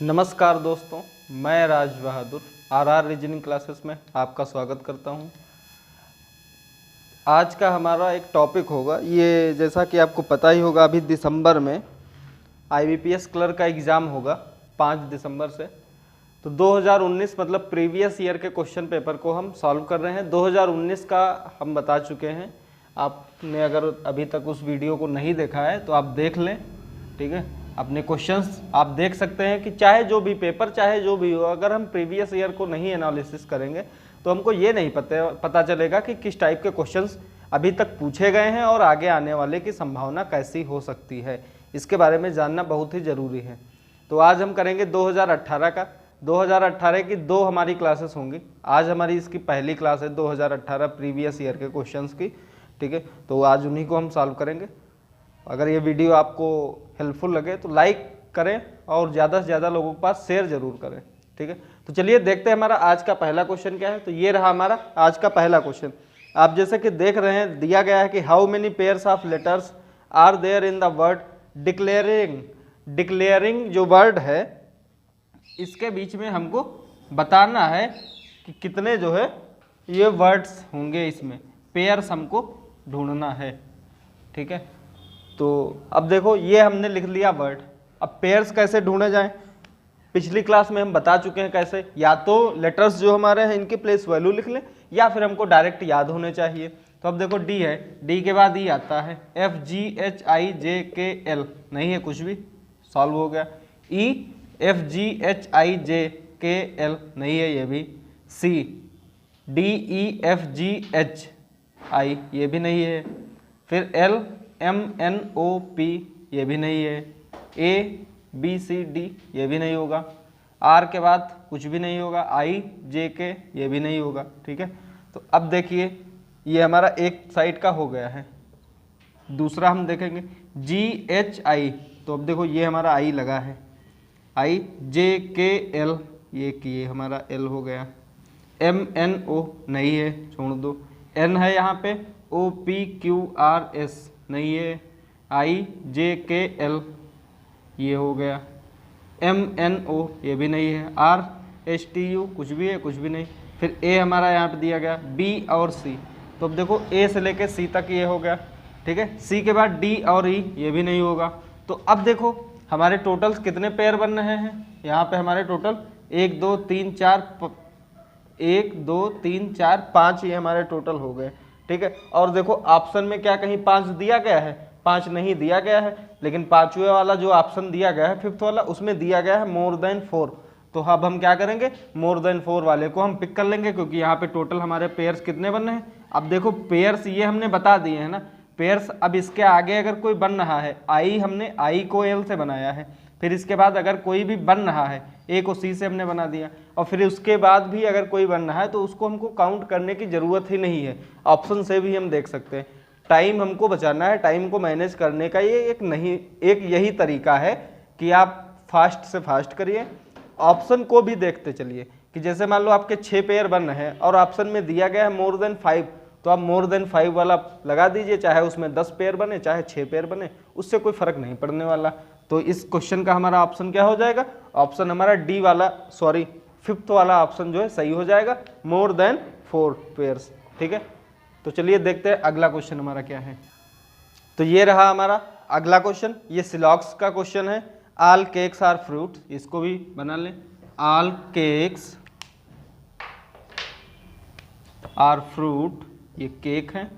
नमस्कार दोस्तों, मैं Raj Bahadur are reasoning classes में आपका स्वागत करता हूं। आज का हमारा एक टॉपिक होगा, ये जैसा कि आपको पता ही होगा, अभी दिसंबर में IBPS क्लर्क का एग्ज़ाम होगा 5 दिसंबर से। तो 2019 मतलब प्रीवियस ईयर के क्वेश्चन पेपर को हम सॉल्व कर रहे हैं। 2019 का हम बता चुके हैं। आपने अगर अभी तक उस वीडियो को नहीं देखा है तो आप देख लें, ठीक है। अपने क्वेश्चंस आप देख सकते हैं कि चाहे जो भी पेपर, चाहे जो भी हो, अगर हम प्रीवियस ईयर को नहीं एनालिसिस करेंगे तो हमको ये नहीं पता चलेगा कि किस टाइप के क्वेश्चंस अभी तक पूछे गए हैं और आगे आने वाले की संभावना कैसी हो सकती है। इसके बारे में जानना बहुत ही ज़रूरी है। तो आज हम करेंगे 2018 का। 2018 की 2 हमारी क्लासेस होंगी। आज हमारी इसकी पहली क्लास है 2018 प्रीवियस ईयर के क्वेश्चंस की, ठीक है। तो आज उन्हीं को हम सॉल्व करेंगे। अगर ये वीडियो आपको हेल्पफुल लगे तो लाइक करें और ज़्यादा से ज़्यादा लोगों के पास शेयर जरूर करें, ठीक है। तो चलिए देखते हैं हमारा आज का पहला क्वेश्चन क्या है। तो ये रहा हमारा आज का पहला क्वेश्चन। आप जैसे कि देख रहे हैं, दिया गया है कि how many pairs of letters are there in the word declaring. Declaring जो वर्ड है, इसके बीच में हमको बताना है कि कितने जो है ये वर्ड्स होंगे, इसमें पेयर्स हमको ढूंढना है, ठीक है। तो अब देखो, ये हमने लिख लिया वर्ड। अब पेयर्स कैसे ढूंढे जाएं? पिछली क्लास में हम बता चुके हैं कैसे। या तो लेटर्स जो हमारे हैं इनकी प्लेस वैल्यू लिख लें, या फिर हमको डायरेक्ट याद होने चाहिए। तो अब देखो डी है, डी के बाद ई आता है, FGHIJKL नहीं है कुछ भी, सॉल्व हो गया। ई FGHIJKL नहीं है, ये भी। सी DEFGHI ये भी नहीं है। फिर L MNOP ये भी नहीं है। ABCD ये भी नहीं होगा। R के बाद कुछ भी नहीं होगा। IJK ये भी नहीं होगा, ठीक है। तो अब देखिए, ये हमारा एक साइड का हो गया है। दूसरा हम देखेंगे GHI। तो अब देखो ये हमारा I लगा है, IJKL ये हमारा L हो गया। MNO नहीं है, छोड़ दो। N है यहाँ पे, OPQRS नहीं है। IJKL ये हो गया। MNO ये भी नहीं है। RSTU कुछ भी है, कुछ भी नहीं। फिर A हमारा यहाँ पे दिया गया, B और C। तो अब देखो A से लेके C तक ये हो गया, ठीक है। C के बाद D और E ये भी नहीं होगा। तो अब देखो हमारे टोटल्स कितने पेयर बन रहे हैं। यहाँ पे हमारे टोटल 1 2 3 4 5 ये हमारे टोटल हो गए, ठीक है। और देखो ऑप्शन में क्या कहीं 5 दिया गया है? 5 नहीं दिया गया है, लेकिन पांचवें वाला जो ऑप्शन दिया गया है, 5th वाला, उसमें दिया गया है मोर देन 4। तो अब हम क्या करेंगे, मोर देन 4 वाले को हम पिक कर लेंगे, क्योंकि यहाँ पे टोटल हमारे पेयर्स कितने बन रहे हैं। अब देखो पेयर्स ये हमने बता दिए हैं ना, पेयर्स। अब इसके आगे अगर कोई बन रहा है, आई हमने आई को एल से बनाया है, फिर इसके बाद अगर कोई भी बन रहा है, ए को सी से हमने बना दिया, और फिर उसके बाद भी अगर कोई बन रहा है तो उसको हमको काउंट करने की ज़रूरत ही नहीं है। ऑप्शन से भी हम देख सकते हैं। टाइम हमको बचाना है, टाइम को मैनेज करने का ये एक यही तरीका है कि आप फास्ट से फास्ट करिए, ऑप्शन को भी देखते चलिए। कि जैसे मान लो आपके 6 पेयर बन रहे हैं और ऑप्शन में दिया गया है मोर देन 5, तो आप मोर देन 5 वाला लगा दीजिए, चाहे उसमें 10 पेयर बने चाहे 6 पेयर बने, उससे कोई फर्क नहीं पड़ने वाला। तो इस क्वेश्चन का हमारा ऑप्शन क्या हो जाएगा? ऑप्शन हमारा डी वाला, सॉरी 5th वाला ऑप्शन जो है सही हो जाएगा, मोर देन 4 पेयर्स, ठीक है। तो चलिए देखते हैं अगला क्वेश्चन हमारा क्या है। तो ये रहा हमारा अगला क्वेश्चन। ये सिलॉक्स का क्वेश्चन है। ऑल केक्स आर फ्रूट, इसको भी बना लें। ऑल केक्स आर फ्रूट, ये केक है।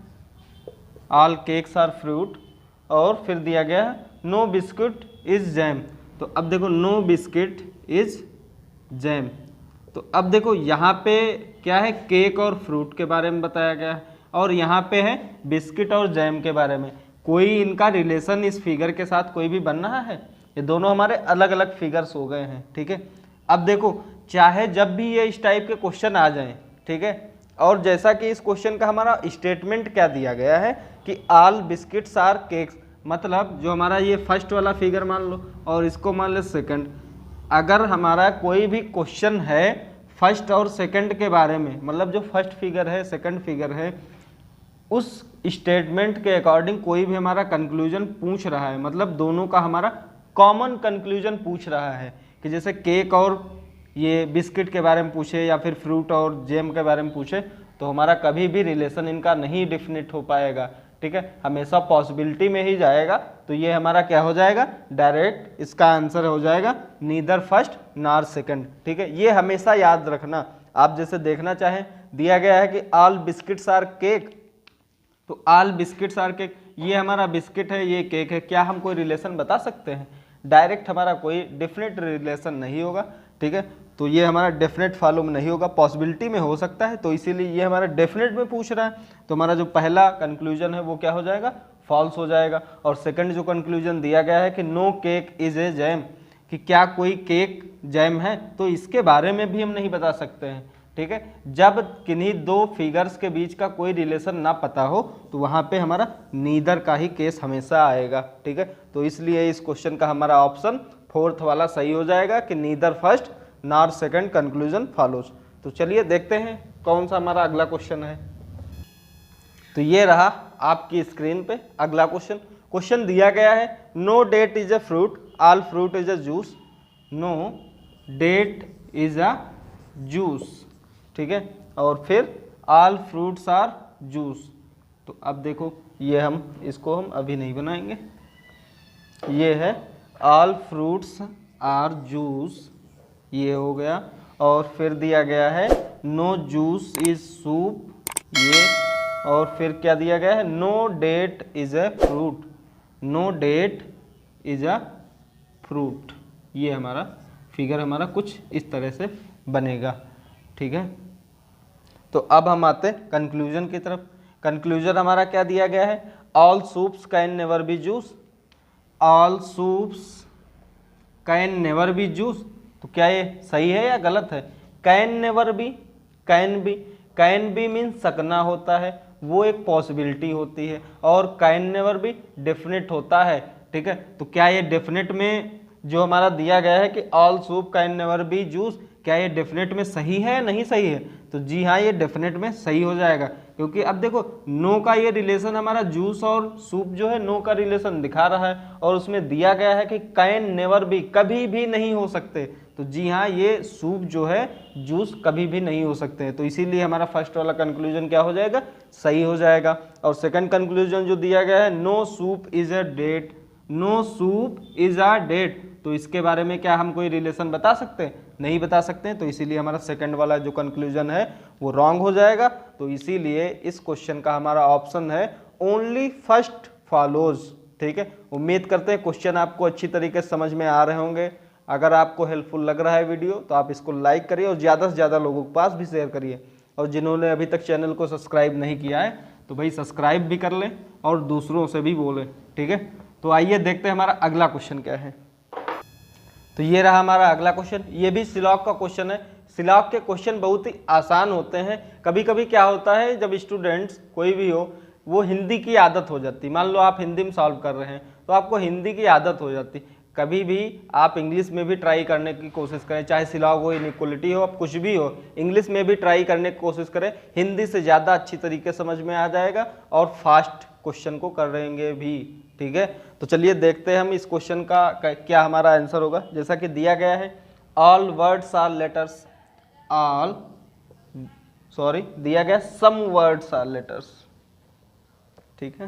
ऑल केक्स आर फ्रूट, और फिर दिया गया है नो बिस्किट इज जैम। तो अब देखो नो बिस्किट इज जैम। तो अब देखो यहाँ पे क्या है, केक और फ्रूट के बारे में बताया गया है, और यहाँ पे है बिस्किट और जैम के बारे में। कोई इनका रिलेशन इस फिगर के साथ कोई भी बन रहा है? ये दोनों हमारे अलग अलग फिगर्स हो गए हैं, ठीक है। अब देखो, चाहे जब भी ये इस टाइप के क्वेश्चन आ जाएं, ठीक है, और जैसा कि इस क्वेश्चन का हमारा स्टेटमेंट क्या दिया गया है कि ऑल बिस्किट्स आर केक्स, मतलब जो हमारा ये फर्स्ट वाला फिगर मान लो और इसको मान लो सेकंड। अगर हमारा कोई भी क्वेश्चन है फर्स्ट और सेकंड के बारे में, मतलब जो फर्स्ट फिगर है सेकंड फिगर है, उस स्टेटमेंट के अकॉर्डिंग कोई भी हमारा कंक्लूजन पूछ रहा है, मतलब दोनों का हमारा कॉमन कंक्लूजन पूछ रहा है कि जैसे केक और ये बिस्किट के बारे में पूछे या फिर फ्रूट और जैम के बारे में पूछे तो हमारा कभी भी रिलेशन इनका नहीं डिफिनिट हो पाएगा, ठीक है, हमेशा पॉसिबिलिटी में ही जाएगा। तो ये हमारा क्या हो जाएगा, डायरेक्ट इसका आंसर हो जाएगा नीदर फर्स्ट नॉर सेकंड, ठीक है, ये हमेशा याद रखना। आप जैसे देखना चाहें, दिया गया है कि ऑल बिस्किट्स आर केक, तो ऑल बिस्किट्स आर केक, ये हमारा बिस्किट है, ये केक है, क्या हम कोई रिलेशन बता सकते हैं? डायरेक्ट हमारा कोई डेफिनेट रिलेशन नहीं होगा, ठीक है, तो ये हमारा डेफिनेट फॉलो में नहीं होगा, पॉसिबिलिटी में हो सकता है, तो इसीलिए ये हमारा डेफिनेट में पूछ रहा है। तो हमारा जो पहला कंक्लूजन है वो क्या हो जाएगा, फॉल्स हो जाएगा। और सेकंड जो कंक्लूजन दिया गया है कि no cake is a jam, कि क्या कोई केक जैम है, तो इसके बारे में भी हम नहीं बता सकते हैं, ठीक है। जब किन्हीं दो फिगर्स के बीच का कोई रिलेशन ना पता हो तो वहाँ पे हमारा नीदर का ही केस हमेशा आएगा, ठीक है। तो इसलिए इस क्वेश्चन का हमारा ऑप्शन फोर्थ वाला सही हो जाएगा कि neither first nor second conclusion follows. तो चलिए देखते हैं कौन सा हमारा अगला क्वेश्चन है। तो ये रहा आपकी स्क्रीन पे अगला क्वेश्चन। क्वेश्चन दिया गया है no date is a fruit, all fruit is a juice, no date is a juice, ठीक है, और फिर ऑल फ्रूट्स आर जूस। तो अब देखो ये इसको हम अभी नहीं बनाएंगे, ये है ऑल फ्रूट्स आर जूस, ये हो गया, और फिर दिया गया है नो जूस इज सूप, ये, और फिर क्या दिया गया है no date is a fruit, no date is a fruit. ये हमारा फिगर हमारा कुछ इस तरह से बनेगा, ठीक है। तो अब हम आते हैं कंक्लूजन की तरफ। कंक्लूजन हमारा क्या दिया गया है, all soups can never be juice, all soups can never be juice. तो क्या ये सही है या गलत है? Can never be, can be mean सकना होता है, वो एक पॉसिबिलिटी होती है, और कैन नेवर बी डेफिनेट होता है, ठीक है। तो क्या ये डेफिनेट में जो हमारा दिया गया है कि all soup can never be juice, क्या ये डेफिनेट में सही है नहीं सही है? तो जी हाँ, ये डेफिनेट में सही हो जाएगा, क्योंकि अब देखो नो का ये रिलेशन हमारा जूस और सूप जो है नो का रिलेशन दिखा रहा है, और उसमें दिया गया है कि कैन नेवर बी, कभी भी नहीं हो सकते। तो जी हाँ, ये सूप जो है जूस कभी भी नहीं हो सकते हैं, तो इसीलिए हमारा फर्स्ट वाला कंक्लूजन क्या हो जाएगा, सही हो जाएगा। और सेकंड कंक्लूजन जो दिया गया है no soup is a date, no soup is a date, तो इसके बारे में क्या हम कोई रिलेशन बता सकते हैं? नहीं बता सकते हैं, तो इसीलिए हमारा सेकंड वाला जो कंक्लूजन है वो रॉन्ग हो जाएगा। तो इसीलिए इस क्वेश्चन का हमारा ऑप्शन है ओनली फर्स्ट फॉलोज, ठीक है। उम्मीद करते हैं क्वेश्चन आपको अच्छी तरीके से समझ में आ रहे होंगे। अगर आपको हेल्पफुल लग रहा है वीडियो तो आप इसको लाइक करिए और ज़्यादा से ज़्यादा लोगों के पास भी शेयर करिए, और जिन्होंने अभी तक चैनल को सब्सक्राइब नहीं किया है तो भाई सब्सक्राइब भी कर लें और दूसरों से भी बोलें, ठीक है। तो आइए देखते हैं हमारा अगला क्वेश्चन क्या है। तो ये रहा हमारा अगला क्वेश्चन, ये भी सिलॉग का क्वेश्चन है। सिलॉग के क्वेश्चन बहुत ही आसान होते हैं। कभी कभी क्या होता है, जब स्टूडेंट्स कोई भी हो वो हिंदी की आदत हो जाती, मान लो आप हिंदी में सॉल्व कर रहे हैं तो आपको हिंदी की आदत हो जाती, कभी भी आप इंग्लिश में भी ट्राई करने की कोशिश करें, चाहे सिलॉग हो, इनइक्वालिटी हो, अब कुछ भी हो, इंग्लिश में भी ट्राई करने की कोशिश करें, हिंदी से ज़्यादा अच्छी तरीके समझ में आ जाएगा और फास्ट क्वेश्चन को करेंगे भी, ठीक है। तो चलिए देखते हैं हम इस क्वेश्चन का क्या हमारा आंसर होगा। जैसा कि दिया गया है ऑल वर्ड्स आर लेटर्स, दिया गया सम वर्ड्स आर लेटर्स, ठीक है,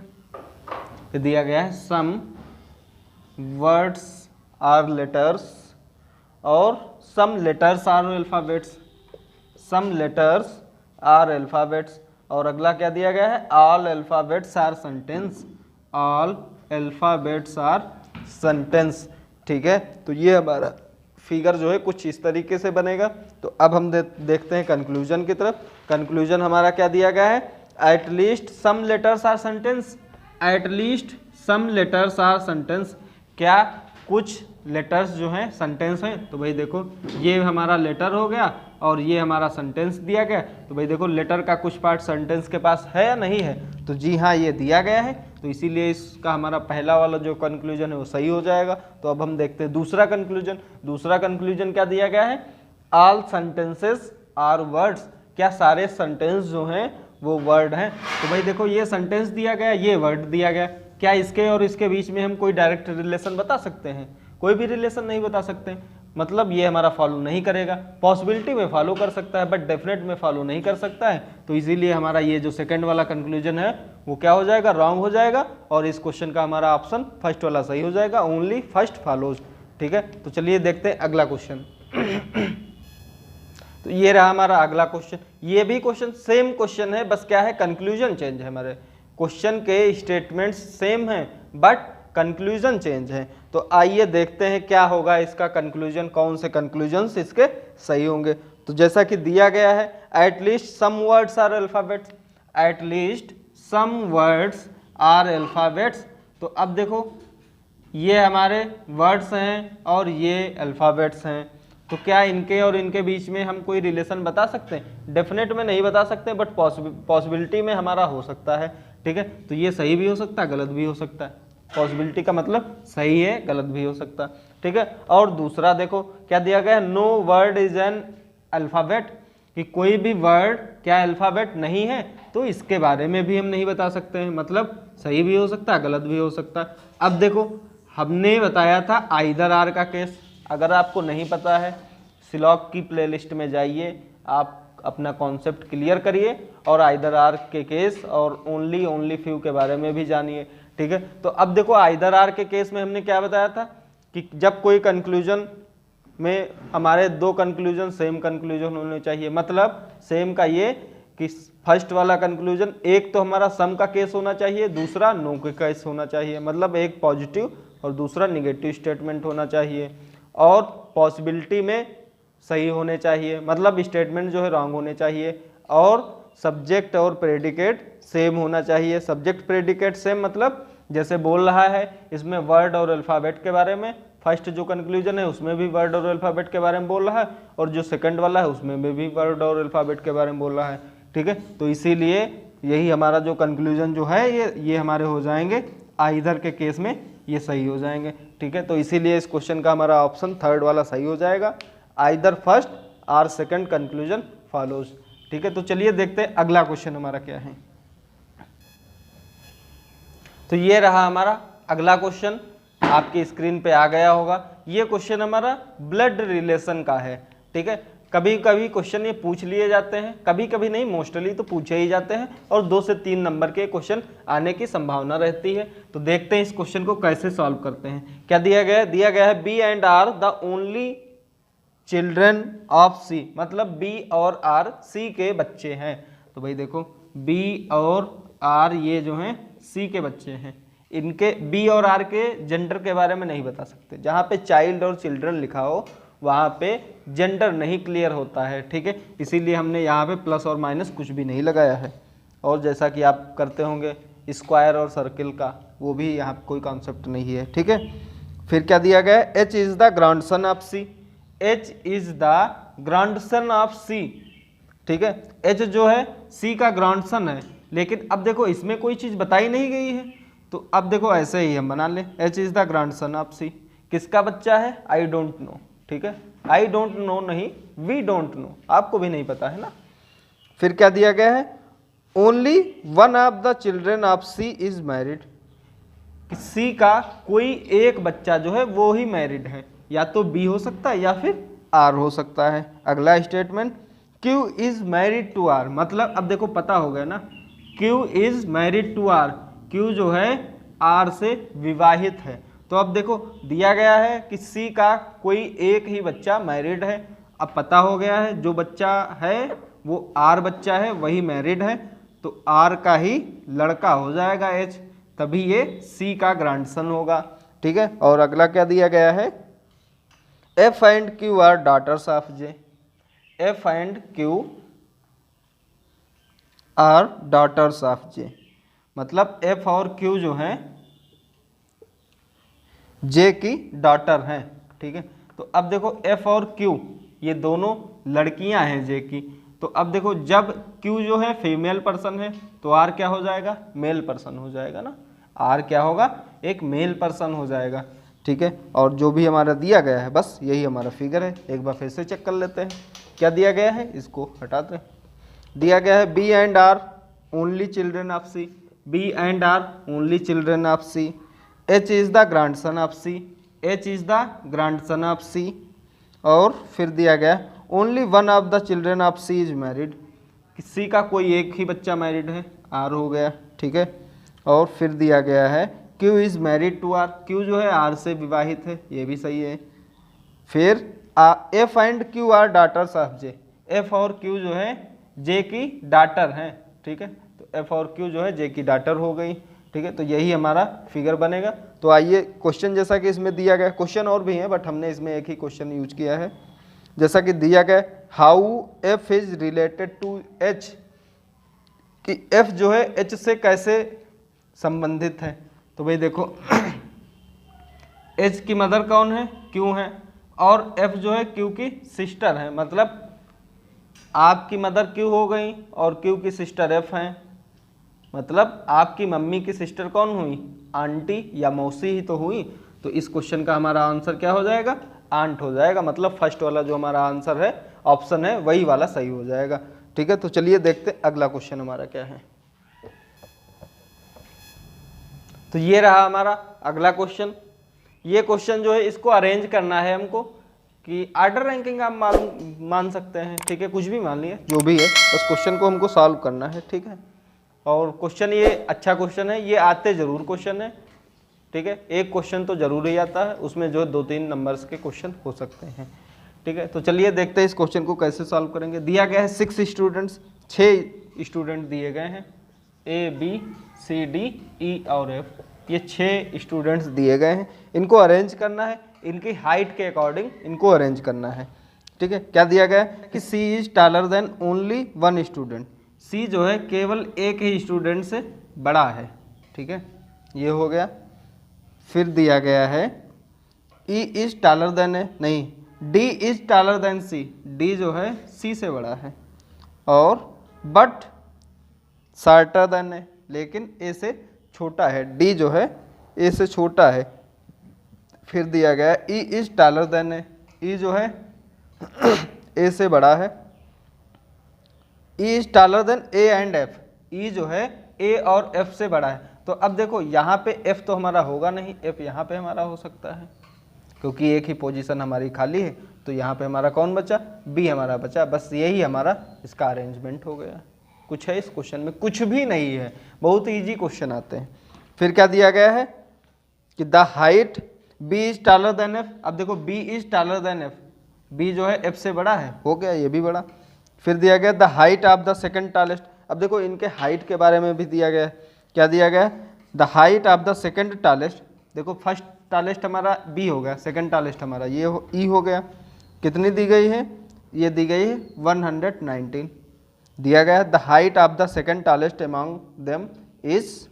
तो दिया गया है सम वर्ड्स आर लेटर्स और some letters are alphabets, some letters are alphabets, और अगला क्या दिया गया है all alphabets are sentence, all alphabets are sentence, ठीक है। तो ये हमारा फिगर जो है कुछ इस तरीके से बनेगा। तो अब हम देखते हैं कंक्लूजन की तरफ। कंक्लूजन हमारा क्या दिया गया है, at least some letters are sentence, at least some letters are sentence, क्या कुछ लेटर्स जो हैं सेंटेंस हैं? तो भाई देखो ये हमारा लेटर हो गया और ये हमारा सेंटेंस दिया गया, तो भाई देखो लेटर का कुछ पार्ट सेंटेंस के पास है या नहीं है? तो जी हाँ, ये दिया गया है, तो इसीलिए इसका हमारा पहला वाला जो कंक्लूजन है वो सही हो जाएगा। तो अब हम देखते हैं दूसरा कंक्लूजन। दूसरा कंक्लूजन क्या दिया गया है, ऑल सेंटेंसेस आर वर्ड्स, क्या सारे सेंटेंस जो हैं वो वर्ड हैं? तो भाई देखो ये सेंटेंस दिया गया, ये वर्ड दिया गया, क्या इसके और इसके बीच में हम कोई डायरेक्ट रिलेशन बता सकते हैं? कोई भी रिलेशन नहीं बता सकते। मतलब ये हमारा फॉलो नहीं करेगा। पॉसिबिलिटी में फॉलो कर सकता है बट डेफिनेट में फॉलो नहीं कर सकता है, तो इसीलिए हमारा ये जो सेकंड वाला कंक्लूजन है वो क्या हो जाएगा, रॉन्ग हो जाएगा, और इस क्वेश्चन का हमारा ऑप्शन फर्स्ट वाला सही हो जाएगा, ओनली फर्स्ट फॉलोज। ठीक है, तो चलिए देखते हैं अगला क्वेश्चन। तो ये रहा हमारा अगला क्वेश्चन। ये भी क्वेश्चन सेम क्वेश्चन है, बस क्या है, कंक्लूजन चेंज है। हमारे क्वेश्चन के स्टेटमेंट्स सेम हैं बट कंक्लूजन चेंज है। तो आइए देखते हैं क्या होगा इसका कंक्लूजन, कौन से कंक्लूजन्स इसके सही होंगे। तो जैसा कि दिया गया है, at least some words are alphabets, at least some words are alphabets. तो अब देखो ये हमारे वर्ड्स हैं और ये अल्फाबेट्स हैं, तो क्या इनके और इनके बीच में हम कोई रिलेशन बता सकते हैं? डेफिनेट में नहीं बता सकते बट पॉसिबिलिटी में हमारा हो सकता है। ठीक है, तो ये सही भी हो सकता है, गलत भी हो सकता है। पॉसिबिलिटी का मतलब सही है, गलत भी हो सकता है। ठीक है, और दूसरा देखो क्या दिया गया है, no word is an alphabet, कि कोई भी वर्ड क्या अल्फाबेट नहीं है, तो इसके बारे में भी हम नहीं बता सकते हैं। मतलब सही भी हो सकता है, गलत भी हो सकता है। अब देखो हमने बताया था आइदर आर का केस, अगर आपको नहीं पता है सिलॉग की प्लेलिस्ट में जाइए, आप अपना कॉन्सेप्ट क्लियर करिए और आइदर आर के केस और ओनली फ्यू के बारे में भी जानिए। ठीक है, तो अब देखो आइदर आर के केस में हमने क्या बताया था कि जब कोई कंक्लूजन में हमारे दो कंक्लूजन सेम कंक्लूजन होने चाहिए। मतलब सेम का ये कि फर्स्ट वाला कंक्लूजन, एक तो हमारा सम का केस होना चाहिए, दूसरा नो का केस होना चाहिए। मतलब एक पॉजिटिव और दूसरा निगेटिव स्टेटमेंट होना चाहिए, और पॉसिबिलिटी में सही होने चाहिए, मतलब स्टेटमेंट जो है रॉन्ग होने चाहिए, और सब्जेक्ट और प्रेडिकेट सेम होना चाहिए। सब्जेक्ट प्रेडिकेट सेम मतलब जैसे बोल रहा है इसमें वर्ड और अल्फ़ाबेट के बारे में, फर्स्ट जो कंक्लूजन है उसमें भी वर्ड और अल्फ़ाबेट के बारे में बोल रहा है, और जो सेकंड वाला है उसमें भी वर्ड और अल्फ़ाबेट के बारे में बोल रहा है। ठीक है, तो इसीलिए यही हमारा जो कंक्लूजन जो है ये हमारे हो जाएंगे आइदर के केस में ये सही हो जाएंगे। ठीक है, तो इसीलिए इस क्वेश्चन का हमारा ऑप्शन थर्ड वाला सही हो जाएगा, either first or second conclusion follows. ठीक है, तो चलिए देखते हैं अगला क्वेश्चन हमारा क्या है। तो ये रहा हमारा अगला क्वेश्चन, आपकी स्क्रीन पे आ गया होगा। ये क्वेश्चन हमारा ब्लड रिलेशन का है। ठीक है, कभी कभी क्वेश्चन ये पूछ लिए जाते हैं, कभी कभी नहीं, मोस्टली तो पूछे ही जाते हैं, और 2 से 3 नंबर के क्वेश्चन आने की संभावना रहती है। तो देखते हैं इस क्वेश्चन को कैसे सॉल्व करते हैं। क्या दिया गया है, दिया गया है B and R the only children of C, मतलब बी और आर सी के बच्चे हैं। तो भाई देखो बी और आर ये जो हैं सी के बच्चे हैं, इनके बी और आर के जेंडर के बारे में नहीं बता सकते। जहाँ पे चाइल्ड और चिल्ड्रन लिखा हो वहाँ पे जेंडर नहीं क्लियर होता है। ठीक है, इसीलिए हमने यहाँ पे प्लस और माइनस कुछ भी नहीं लगाया है। और जैसा कि आप करते होंगे स्क्वायर और सर्किल का, वो भी यहाँ कोई कॉन्सेप्ट नहीं है। ठीक है, फिर क्या दिया गया है, H is the grandson of C, H is the grandson of C. ठीक है, एच जो है सी का ग्रैंडसन है, लेकिन अब देखो इसमें कोई चीज़ बताई नहीं गई है, तो अब देखो ऐसे ही हम बना लें, H is the grandson of C, किसका बच्चा है, आई डोंट नो। ठीक है, आई डोंट नो नहीं, वी डोंट नो, आपको भी नहीं पता है ना। फिर क्या दिया गया है, only one of the children of C is married, C का कोई एक बच्चा जो है वो ही मैरिड है, या तो बी हो सकता है या फिर आर हो सकता है। अगला statement, Q is married to R, मतलब अब देखो पता हो गया ना, Q is married to R, Q जो है आर से विवाहित है। तो अब देखो दिया गया है कि सी का कोई एक ही बच्चा मैरिड है, अब पता हो गया है जो बच्चा है वो आर बच्चा है, वही मैरिड है, तो आर का ही लड़का हो जाएगा एच, तभी ये सी का ग्रैंडसन होगा। ठीक है, और अगला क्या दिया गया है, F and Q are daughters of J, F and Q are daughters of J, मतलब एफ और क्यू जो हैं जे की डॉटर हैं। ठीक है, तो अब देखो एफ और क्यू ये दोनों लड़कियां हैं जे की, तो अब देखो जब क्यू जो है फीमेल पर्सन है तो आर क्या हो जाएगा, मेल पर्सन हो जाएगा ना, आर क्या होगा, एक मेल पर्सन हो जाएगा। ठीक है, और जो भी हमारा दिया गया है बस यही हमारा फिगर है। एक बार फिर से चेक कर लेते हैं क्या दिया गया है, इसको हटाते हैं। दिया गया है B and R only children of C, B and R only children of C, H is the grandson of C, H is the grandson of C, और फिर दिया गया only one of the children of C is married, C का कोई एक ही बच्चा married है, are हो गया, ठीक है। और फिर दिया गया है Q is married to R, Q जो है आर से विवाहित है, ये भी सही है। फिर F and Q are daughters of J, F और क्यू जो है जे की डाटर हैं, ठीक है। तो एफ और क्यू जो है जे की डाटर हो गई, ठीक है। तो यही हमारा फिगर बनेगा। तो आइए क्वेश्चन जैसा कि इसमें दिया गया, क्वेश्चन और भी हैं बट हमने इसमें एक ही क्वेश्चन यूज किया है। जैसा कि दिया गया how F is related to H, कि एफ जो है एच से कैसे संबंधित है। तो भाई देखो एच की मदर कौन है, क्यू है, और एफ जो है क्यू की सिस्टर है, मतलब आपकी मदर क्यू हो गई और क्यू की सिस्टर एफ है, मतलब आपकी मम्मी की सिस्टर कौन हुई, आंटी या मौसी ही तो हुई। तो इस क्वेश्चन का हमारा आंसर क्या हो जाएगा, आंट हो जाएगा, मतलब फर्स्ट वाला जो हमारा आंसर है ऑप्शन है वही वाला सही हो जाएगा, ठीक है। तो चलिए देखते अगला क्वेश्चन हमारा क्या है। तो ये रहा हमारा अगला क्वेश्चन। ये क्वेश्चन जो है इसको अरेंज करना है हमको, कि आर्डर रैंकिंग आप मान सकते हैं, ठीक है, कुछ भी मान लिए जो भी है, बस क्वेश्चन को हमको सॉल्व करना है, ठीक है। और क्वेश्चन ये अच्छा क्वेश्चन है, ये आते जरूर क्वेश्चन है, ठीक है, एक क्वेश्चन तो जरूर ही आता है, उसमें जो 2-3 नंबर्स के क्वेश्चन हो सकते हैं, ठीक है। तो चलिए देखते हैं इस क्वेश्चन को कैसे सॉल्व करेंगे। दिया गया है 6 स्टूडेंट्स, 6 स्टूडेंट दिए गए हैं, ए बी सी डी ई और एफ, ये 6 स्टूडेंट्स दिए गए हैं, इनको अरेंज करना है, इनकी हाइट के अकॉर्डिंग इनको अरेंज करना है, ठीक है। क्या दिया गया है कि C is taller than only one student, C जो है केवल एक ही स्टूडेंट से बड़ा है, ठीक है, ये हो गया। फिर दिया गया है E is taller than A, नहीं, D is taller than C, D जो है सी से बड़ा है, और बट शॉर्टर देन ए, लेकिन ए से छोटा है, डी जो है ए से छोटा है। फिर दिया गया है E is taller than A, E जो है ए से बड़ा है, E is taller than A and F, E जो है ए और एफ से बड़ा है। तो अब देखो यहाँ पे एफ तो हमारा होगा नहीं, एफ यहाँ पे हमारा हो सकता है, क्योंकि एक ही पोजीशन हमारी खाली है। तो यहाँ पे हमारा कौन बचा, बी हमारा बचा, बस यही हमारा इसका अरेंजमेंट हो गया। कुछ है इस क्वेश्चन में, कुछ भी नहीं है, बहुत इजी क्वेश्चन आते हैं। फिर क्या दिया गया है कि the height B is taller than F, अब देखो B is taller than F, B जो है एफ से बड़ा है, हो गया ये भी बड़ा। फिर दिया गया the height of the second tallest, अब देखो इनके हाइट के बारे में भी दिया गया है। क्या दिया गया है, the height of the second tallest, देखो फर्स्ट टॉलेस्ट हमारा बी हो गया, सेकंड टॉलेस्ट हमारा ये ई हो गया, कितनी दी गई है, ये दी गई है 119। दिया गया है the height of the second tallest among them is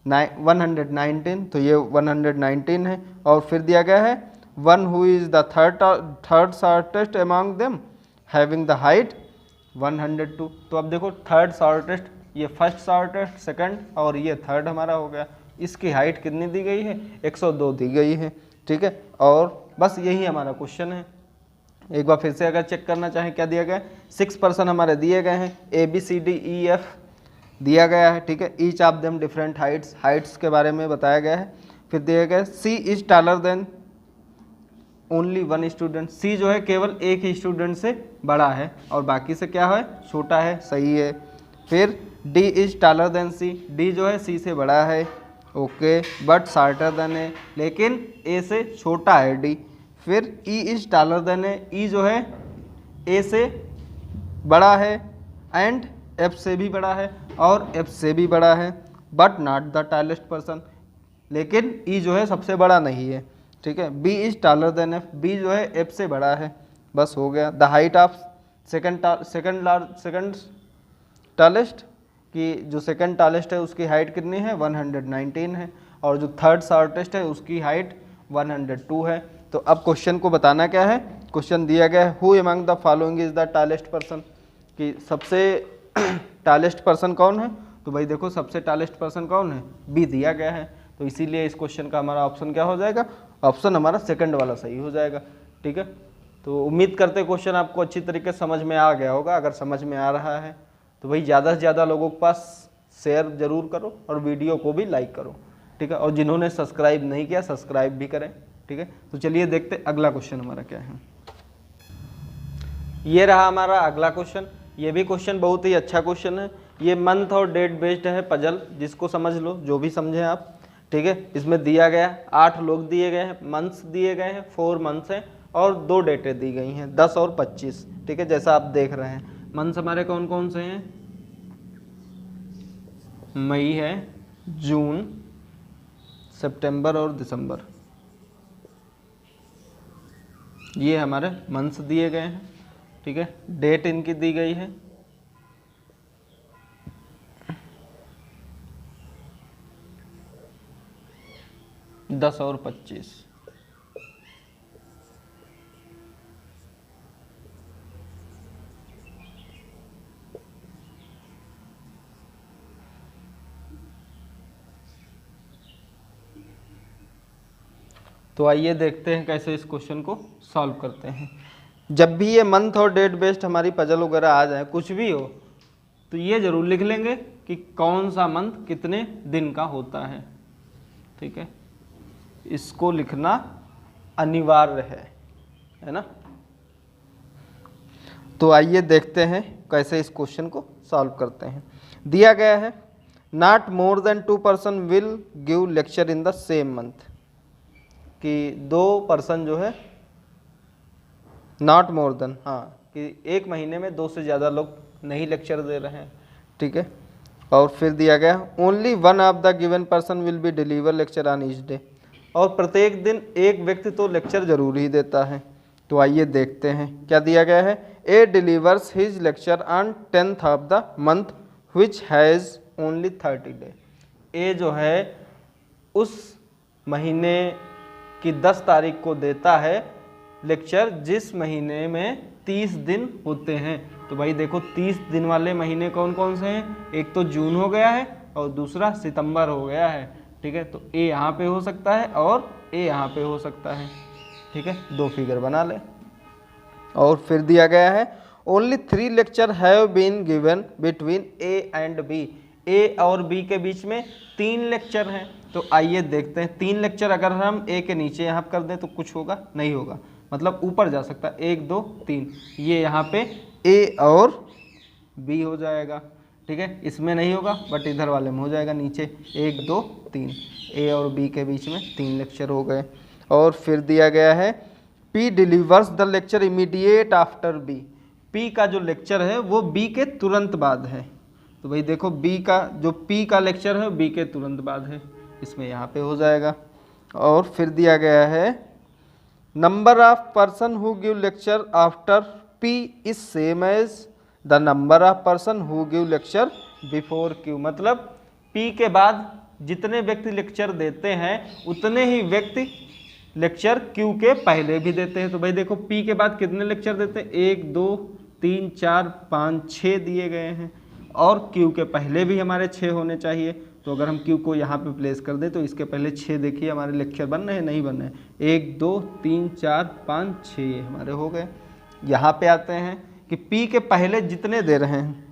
119, तो ये 119 है। और फिर दिया गया है one who is the third shortest among them having the height 102। तो अब देखो थर्ड शॉर्टेस्ट, ये फर्स्ट शॉर्टेस्ट, सेकंड और ये थर्ड हमारा हो गया, इसकी हाइट कितनी दी गई है, 102 दी गई है, ठीक है। और बस यही हमारा क्वेश्चन है। एक बार फिर से अगर चेक करना चाहें, क्या दिया गया है, 6 पर्सन हमारे दिए गए हैं, A B C D E F दिया गया है, ठीक है। Each of them different heights, heights के बारे में बताया गया है। फिर दिया गया है C is taller than only one student, C जो है केवल एक ही स्टूडेंट से बड़ा है और बाकी से क्या है, छोटा है, सही है। फिर D is taller than C, D जो है सी से बड़ा है, okay, but shorter than A, लेकिन ए से छोटा है डी। फिर E is taller than A, E जो है ए से बड़ा है एंड एफ से भी बड़ा है और एफ से भी बड़ा है, but not the tallest person, लेकिन ई जो है सबसे बड़ा नहीं है, ठीक है। B is taller than F, B जो है एफ से बड़ा है, बस हो गया। The height of second tallest, कि जो सेकंड टॉलेस्ट है उसकी हाइट कितनी है, 119 है, और जो थर्ड शॉर्टेस्ट है उसकी हाइट 102 है। तो अब क्वेश्चन को बताना क्या है, क्वेश्चन दिया गया है who among the following is the tallest person, कि सबसे टॉलेस्ट पर्सन कौन है। तो भाई देखो सबसे टॉलेस्ट पर्सन कौन है, बी दिया गया है, तो इसीलिए इस क्वेश्चन का हमारा ऑप्शन क्या हो जाएगा, ऑप्शन हमारा सेकंड वाला सही हो जाएगा, ठीक है। तो उम्मीद करते क्वेश्चन आपको अच्छी तरीके से समझ में आ गया होगा। अगर समझ में आ रहा है तो भाई ज़्यादा से ज़्यादा लोगों के पास शेयर ज़रूर करो और वीडियो को भी लाइक करो, ठीक है। और जिन्होंने सब्सक्राइब नहीं किया सब्सक्राइब भी करें, ठीक है। तो चलिए देखते अगला क्वेश्चन हमारा क्या है। ये रहा हमारा अगला क्वेश्चन। ये भी क्वेश्चन बहुत ही अच्छा क्वेश्चन है। ये मंथ और डेट बेस्ड है पजल, जिसको समझ लो, जो भी समझें आप, ठीक है। इसमें दिया गया 8 लोग दिए गए हैं, मंथ्स दिए गए हैं, 4 मंथ्स हैं और 2 डेटें दी गई हैं, 10 और 25, ठीक है। जैसा आप देख रहे हैं, मंथ्स हमारे कौन कौन से हैं, मई है, जून, सितंबर और दिसंबर, ये हमारे मंथ्स दिए गए हैं, ठीक है। डेट इनकी दी गई है 10 और 25। तो आइए देखते हैं कैसे इस क्वेश्चन को सॉल्व करते हैं। जब भी ये मंथ और डेट बेस्ड हमारी पजल वगैरह आ जाए, कुछ भी हो, तो ये जरूर लिख लेंगे कि कौन सा मंथ कितने दिन का होता है, ठीक है। इसको लिखना अनिवार्य है ना। तो आइए देखते हैं कैसे इस क्वेश्चन को सॉल्व करते हैं। दिया गया है not more than 2 person will give lecture in the same month, कि 2 पर्सन जो है, नॉट मोर देन, हाँ, कि एक महीने में 2 से ज़्यादा लोग नहीं लेक्चर दे रहे हैं, ठीक है। और फिर दिया गया only one of the given person will be deliver lecture on each day, और प्रत्येक दिन एक व्यक्ति तो लेक्चर जरूर ही देता है। तो आइए देखते हैं क्या दिया गया है। A delivers his lecture on 10th of the month which has only 30 day. A जो है उस महीने की 10 तारीख को देता है लेक्चर जिस महीने में 30 दिन होते हैं। तो भाई देखो 30 दिन वाले महीने कौन कौन से हैं, एक तो जून हो गया है और दूसरा सितंबर हो गया है, ठीक है। तो ए यहाँ पे हो सकता है और ए यहाँ पे हो सकता है, ठीक है। 2 फिगर बना ले। और फिर दिया गया है only 3 lecture have been given between A and B. A और बी के बीच में 3 लेक्चर हैं। तो आइए देखते हैं 3 लेक्चर अगर हम ए के नीचे यहाँ कर दें तो कुछ होगा, नहीं होगा, मतलब ऊपर जा सकता है, 1 2 3, ये यहाँ पे ए और बी हो जाएगा, ठीक है। इसमें नहीं होगा बट इधर वाले में हो जाएगा, नीचे 1 2 3, ए और बी के बीच में 3 लेक्चर हो गए। और फिर दिया गया है P delivers the lecture immediate after B. P का जो लेक्चर है वो बी के तुरंत बाद है। तो भाई देखो बी का जो पी का लेक्चर है बी के तुरंत बाद है, इसमें यहाँ पे हो जाएगा। और फिर दिया गया है number of person who give lecture after P is same as the number of person who give lecture before Q. मतलब पी के बाद जितने व्यक्ति लेक्चर देते हैं उतने ही व्यक्ति लेक्चर क्यू के पहले भी देते हैं। तो भाई देखो पी के बाद कितने लेक्चर देते हैं, 1 2 3 4 5 6 दिए गए हैं, और क्यू के पहले भी हमारे 6 होने चाहिए। तो अगर हम क्यू को यहाँ पे प्लेस कर दें तो इसके पहले 6 देखिए हमारे लेक्चर बन रहे हैं, नहीं बन रहे हैं, 1 2 3 4 5 6 ये हमारे हो गए। यहाँ पे आते हैं कि पी के पहले जितने दे रहे हैं,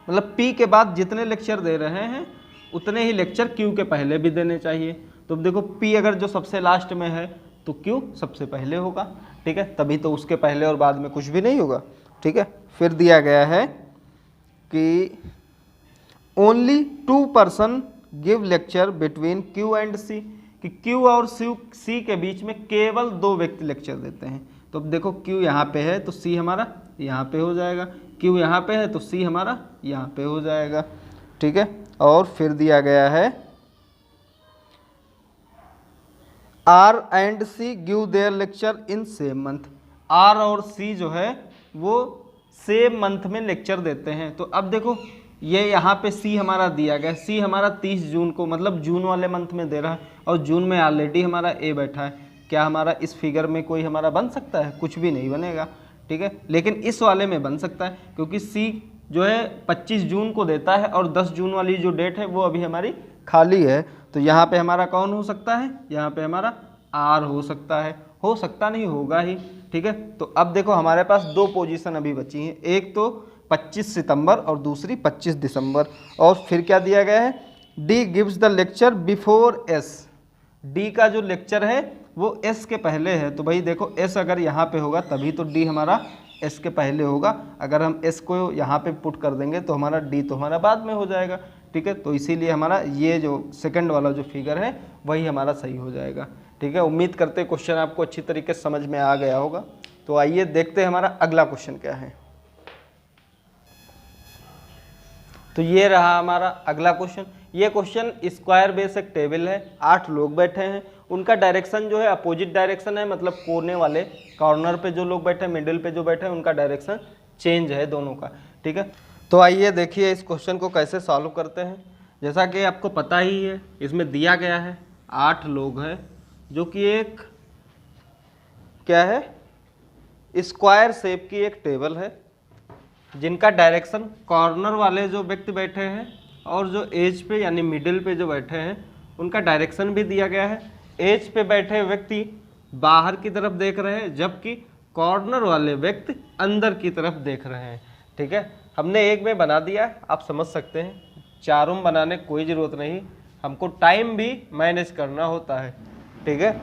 मतलब पी के बाद जितने लेक्चर दे रहे हैं उतने ही लेक्चर क्यू के पहले भी देने चाहिए। तो देखो पी अगर जो सबसे लास्ट में है तो क्यू सबसे पहले होगा, ठीक है, तभी तो उसके पहले और बाद में कुछ भी नहीं होगा, ठीक है। फिर दिया गया है कि only 2 person give lecture between Q and C, कि क्यू और सी के बीच में केवल 2 व्यक्ति लेक्चर देते हैं। तो अब देखो क्यू यहाँ पे है तो सी हमारा यहाँ पे हो जाएगा, क्यू यहाँ पे है तो सी हमारा यहाँ पे हो जाएगा, ठीक है। और फिर दिया गया है R and C give their lecture in same month. R और सी जो है वो सेम मंथ में लेक्चर देते हैं। तो अब देखो ये यहाँ पे सी हमारा दिया गया, सी हमारा 30 जून को, मतलब जून वाले मंथ में दे रहा है, और जून में ऑलरेडी हमारा ए बैठा है। क्या हमारा इस फिगर में कोई हमारा बन सकता है, कुछ भी नहीं बनेगा, ठीक है। लेकिन इस वाले में बन सकता है क्योंकि सी जो है 25 जून को देता है और 10 जून वाली जो डेट है वो अभी हमारी खाली है। तो यहाँ पे हमारा कौन हो सकता है, यहाँ पे हमारा आर हो सकता है, हो सकता नहीं होगा ही, ठीक है। तो अब देखो हमारे पास 2 पोजीशन अभी बची हैं, एक तो 25 सितंबर और दूसरी 25 दिसंबर। और फिर क्या दिया गया है, D gives the lecture before S. D का जो लेक्चर है वो एस के पहले है। तो भाई देखो एस अगर यहाँ पे होगा तभी तो डी हमारा एस के पहले होगा। अगर हम एस को यहाँ पे पुट कर देंगे तो हमारा डी तो हमारा बाद में हो जाएगा, ठीक है। तो इसीलिए हमारा ये जो सेकंड वाला जो फिगर है वही हमारा सही हो जाएगा, ठीक है। उम्मीद करते हैं क्वेश्चन आपको अच्छी तरीके से समझ में आ गया होगा। तो आइए देखते हैं हमारा अगला क्वेश्चन क्या है। तो ये रहा हमारा अगला क्वेश्चन। ये क्वेश्चन स्क्वायर बेस एक टेबल है, 8 लोग बैठे हैं, उनका डायरेक्शन जो है अपोजिट डायरेक्शन है, मतलब कोने वाले कॉर्नर पे जो लोग बैठे हैं, मिडिल पे जो बैठे हैं, उनका डायरेक्शन चेंज है दोनों का, ठीक है। तो आइए देखिए इस क्वेश्चन को कैसे सॉल्व करते हैं। जैसा कि आपको पता ही है, इसमें दिया गया है 8 लोग हैं, जो कि एक क्या है, स्क्वायर शेप की एक टेबल है, जिनका डायरेक्शन कॉर्नर वाले जो व्यक्ति बैठे हैं और जो एज पे यानी मिडिल पे जो बैठे हैं उनका डायरेक्शन भी दिया गया है। एज पे बैठे व्यक्ति बाहर की तरफ देख रहे हैं, जबकि कॉर्नर वाले व्यक्ति अंदर की तरफ देख रहे हैं, ठीक है। हमने एक में बना दिया है, आप समझ सकते हैं, चारों में बनाने की कोई ज़रूरत नहीं, हमको टाइम भी मैनेज करना होता है, ठीक है।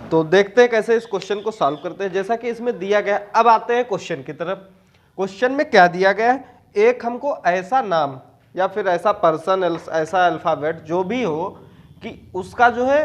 तो देखते हैं कैसे इस क्वेश्चन को सॉल्व करते हैं। जैसा कि इसमें दिया गया है, अब आते हैं क्वेश्चन की तरफ। क्वेश्चन में क्या दिया गया है, एक हमको ऐसा नाम या फिर ऐसा पर्सन, ऐसा अल्फ़ाबेट जो भी हो कि उसका जो है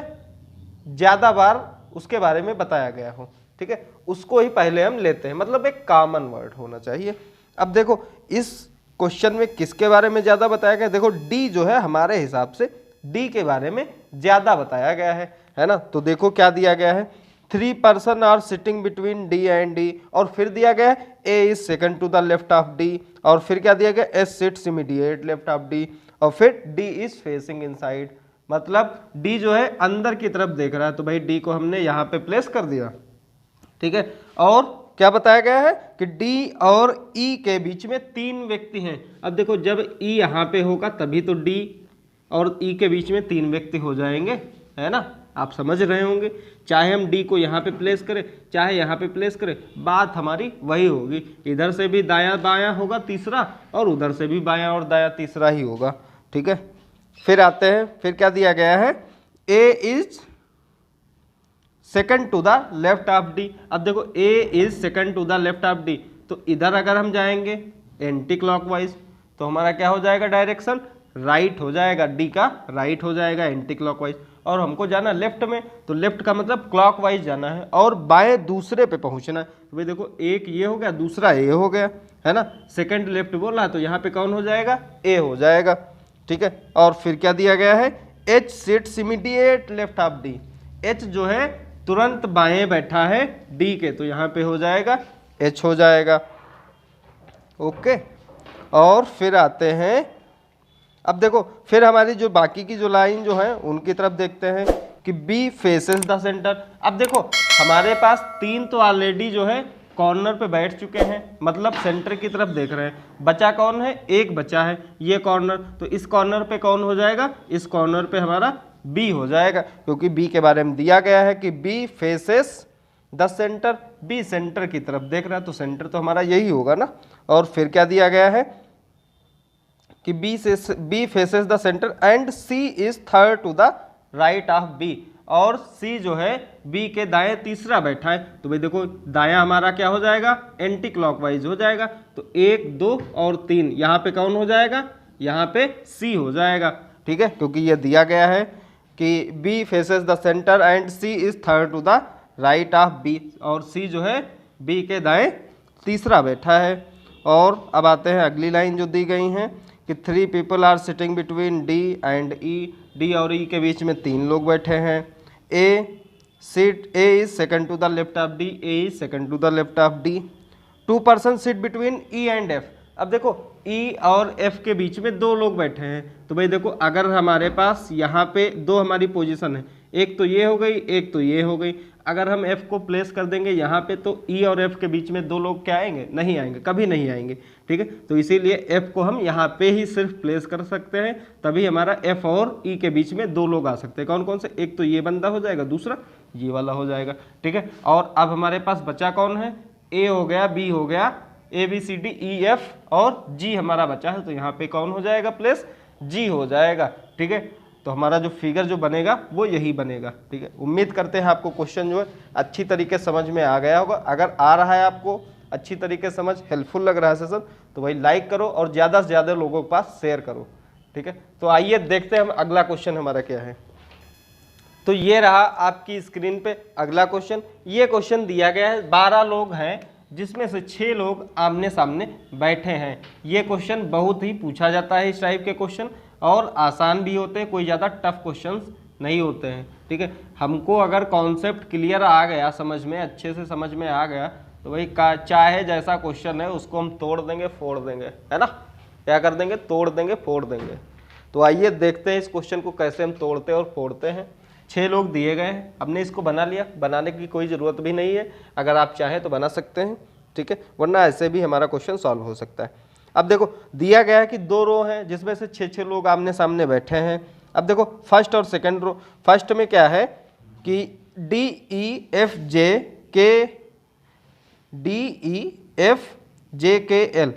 ज़्यादा बार उसके बारे में बताया गया हो, ठीक है, उसको ही पहले हम लेते हैं, मतलब एक कॉमन वर्ड होना चाहिए। अब देखो इस क्वेश्चन में किसके बारे में ज़्यादा बताया गया, देखो डी जो है हमारे हिसाब से डी के बारे में ज़्यादा बताया गया है ना। तो देखो क्या दिया गया है, 3 person are sitting between D and D, और फिर दिया गया है A is second to the left of D, और फिर क्या दिया गया, S sits immediate left of D, और फिर डी इज फेसिंग इनसाइड, मतलब डी जो है अंदर की तरफ देख रहा है, तो भाई डी को हमने यहाँ पे प्लेस कर दिया, ठीक है। और क्या बताया गया है कि डी और ई के बीच में 3 व्यक्ति हैं। अब देखो जब ई यहाँ पे होगा तभी तो डी और ई के बीच में 3 व्यक्ति हो जाएंगे, है ना, आप समझ रहे होंगे। चाहे हम डी को यहाँ पे प्लेस करें चाहे यहाँ पे प्लेस करें, बात हमारी वही होगी, इधर से भी दायां बायां होगा तीसरा और उधर से भी बायां और दायां तीसरा ही होगा, ठीक है। फिर आते हैं, फिर क्या दिया गया है, A is second to the left of D. अब देखो A is second to the left of D, तो इधर अगर हम जाएंगे एंटी क्लॉकवाइज तो हमारा क्या हो जाएगा, डायरेक्शन राइट हो जाएगा, डी का राइट हो जाएगा एंटी क्लॉकवाइज, और हमको जाना लेफ्ट में, तो लेफ्ट का मतलब क्लॉकवाइज जाना है और बाएं दूसरे पे पहुंचना है। तो भाई देखो एक ये हो गया, दूसरा ए हो गया, है ना, सेकंड लेफ्ट बोल रहा, तो यहाँ पे कौन हो जाएगा, ए हो जाएगा, ठीक है। और फिर क्या दिया गया है, H seats immediate left of D, H जो है तुरंत बाएं बैठा है डी के, तो यहाँ पे हो जाएगा एच हो जाएगा, ओके। और फिर आते हैं, अब देखो फिर हमारी जो बाकी की जो लाइन जो है उनकी तरफ देखते हैं कि बी फेसेस द सेंटर। अब देखो हमारे पास 3 तो ऑलरेडी जो है कॉर्नर पे बैठ चुके हैं, मतलब सेंटर की तरफ देख रहे हैं, बचा कौन है, एक बचा है ये कॉर्नर, तो इस कॉर्नर पे कौन हो जाएगा, इस कॉर्नर पे हमारा बी हो जाएगा, क्योंकि बी के बारे में दिया गया है कि B faces the centre, B centre की तरफ देख रहा है, तो सेंटर तो हमारा यही होगा ना। और फिर क्या दिया गया है कि B faces the centre and C is third to the right of B, और सी जो है बी के दाएं तीसरा बैठा है, तो भाई देखो दायां हमारा क्या हो जाएगा, एंटी क्लॉकवाइज हो जाएगा, तो 1 2 और 3 यहाँ पे कौन हो जाएगा, यहाँ पे सी हो जाएगा, ठीक है, क्योंकि ये दिया गया है कि B faces the centre and C is third to the right of B, और सी जो है बी के दाएं तीसरा बैठा है। और अब आते हैं अगली लाइन जो दी गई हैं कि 3 people are sitting between D and E, D और ई के बीच में 3 लोग बैठे हैं, A is second to the left of D, A is second to the left of D, 2 person sit between E and F. अब देखो ई और एफ के बीच में 2 लोग बैठे हैं, तो भाई देखो अगर हमारे पास यहाँ पे 2 हमारी पोजीशन है, एक तो ये हो गई एक तो ये हो गई, अगर हम एफ को प्लेस कर देंगे यहाँ पे तो ई और एफ के बीच में 2 लोग क्या आएंगे, नहीं आएंगे, कभी नहीं आएंगे, ठीक है। तो इसीलिए एफ को हम यहाँ पे ही सिर्फ प्लेस कर सकते हैं, तभी हमारा एफ और ई के बीच में 2 लोग आ सकते हैं। कौन कौन से, एक तो ये बंदा हो जाएगा, दूसरा ये वाला हो जाएगा, ठीक है। और अब हमारे पास बचा कौन है, ए हो गया, बी हो गया, A B C D E F और जी हमारा बचा है, तो यहाँ पे कौन हो जाएगा प्लेस, जी हो जाएगा, ठीक है। तो हमारा जो फिगर जो बनेगा वो यही बनेगा, ठीक है। उम्मीद करते हैं आपको क्वेश्चन जो है अच्छी तरीके से समझ में आ गया होगा। अगर आ रहा है आपको अच्छी तरीके से समझ, हेल्पफुल लग रहा है सेशन तो भाई लाइक करो और ज़्यादा से ज़्यादा लोगों के पास शेयर करो, ठीक है। तो आइए देखते हैं हम अगला क्वेश्चन हमारा क्या है। तो ये रहा आपकी स्क्रीन पे अगला क्वेश्चन। ये क्वेश्चन दिया गया है 12 लोग हैं जिसमें से 6 लोग आमने सामने बैठे हैं। ये क्वेश्चन बहुत ही पूछा जाता है इस टाइप के क्वेश्चन, और आसान भी होते हैं, कोई ज़्यादा टफ क्वेश्चंस नहीं होते हैं, ठीक है। हमको अगर कॉन्सेप्ट क्लियर आ गया, समझ में अच्छे से समझ में आ गया, तो भाई चाहे जैसा क्वेश्चन है उसको हम तोड़ देंगे फोड़ देंगे, है ना। क्या कर देंगे, तोड़ देंगे फोड़ देंगे। तो आइए देखते हैं इस क्वेश्चन को कैसे हम तोड़ते और फोड़ते हैं। 6 लोग दिए गए हैं, हमने इसको बना लिया, बनाने की कोई ज़रूरत भी नहीं है, अगर आप चाहें तो बना सकते हैं, ठीक है, वरना ऐसे भी हमारा क्वेश्चन सॉल्व हो सकता है। अब देखो दिया गया है कि 2 रो हैं जिसमें से 6 लोग आमने सामने बैठे हैं। अब देखो फर्स्ट और सेकंड रो, फर्स्ट में क्या है कि DEFJKL,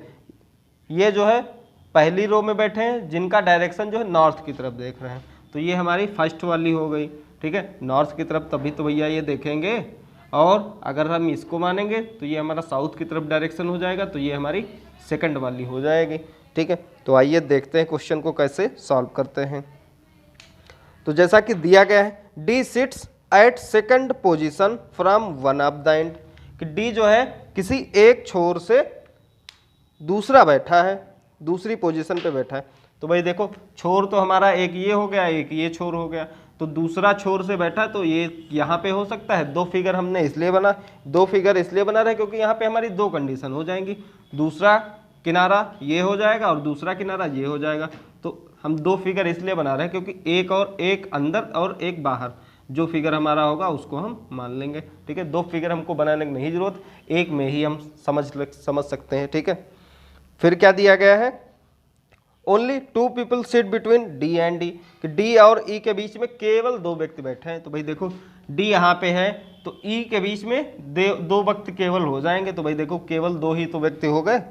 ये जो है पहली रो में बैठे हैं जिनका डायरेक्शन जो है नॉर्थ की तरफ देख रहे हैं, तो ये हमारी फर्स्ट वाली हो गई, ठीक है, नॉर्थ की तरफ, तभी तो भैया ये देखेंगे। और अगर हम इसको मानेंगे तो ये हमारा साउथ की तरफ डायरेक्शन हो जाएगा, तो ये हमारी सेकंड वाली हो जाएगी, ठीक है। तो आइए देखते हैं क्वेश्चन को कैसे सॉल्व करते हैं। तो जैसा कि दिया गया है D seats eight second position from one of the end, कि डी जो है किसी एक छोर से दूसरा बैठा है, दूसरी पोजीशन पे बैठा है। तो भाई देखो छोर तो हमारा एक ये हो गया, एक ये छोर हो गया, तो दूसरा छोर से बैठा तो ये यहाँ पे हो सकता है। 2 फिगर हमने इसलिए बना, 2 फिगर इसलिए बना रहे क्योंकि यहाँ पे हमारी 2 कंडीशन हो जाएंगी, दूसरा किनारा ये हो जाएगा और दूसरा किनारा ये हो जाएगा। तो हम 2 फिगर इसलिए बना रहे हैं क्योंकि एक और एक अंदर और एक बाहर, जो फिगर हमारा होगा उसको हम मान लेंगे, ठीक है। 2 फिगर हमको बनाने की नहीं जरूरत, एक में ही हम समझ सकते हैं, ठीक है। फिर क्या दिया गया है, only 2 people sit between D and D, कि डी और ई के बीच में केवल 2 व्यक्ति बैठे हैं। तो भाई देखो डी यहाँ पे है तो ई के बीच में 2 व्यक्ति केवल हो जाएंगे, तो भाई देखो केवल 2 ही तो व्यक्ति हो गए,